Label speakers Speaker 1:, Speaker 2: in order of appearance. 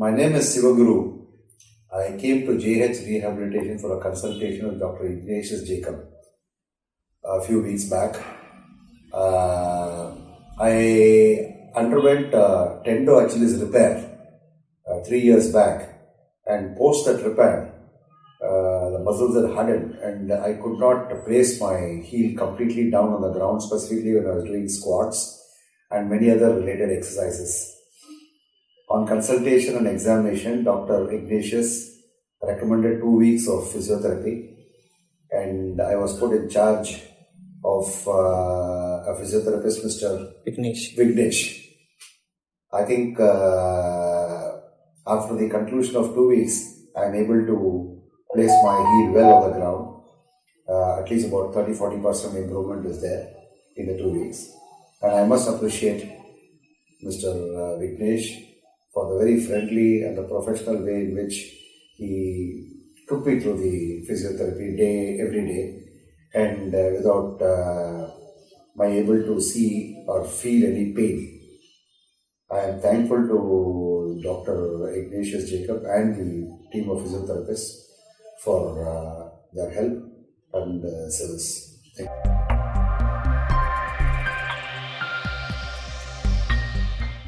Speaker 1: My name is Sivaguru. I came to JH Rehabilitation for a consultation with Dr. Ignatius Jacob a few weeks back. I underwent Tendon Achilles repair 3 years back, and post that repair, the muscles are hardened and I could not place my heel completely down on the ground, specifically when I was doing squats and many other related exercises. On consultation and examination, Dr. Ignatius recommended 2 weeks of physiotherapy, and I was put in charge of a physiotherapist, Mr. Vignesh. I think after the conclusion of 2 weeks, I am able to place my heel well on the ground. At least about 30-40% improvement is there in the 2 weeks. And I must appreciate Mr. Vignesh for the very friendly and the professional way in which he took me through the physiotherapy every day, and without my able to see or feel any pain. I am thankful to Dr. Ignatius Jacob and the team of physiotherapists for their help and service. Thank you.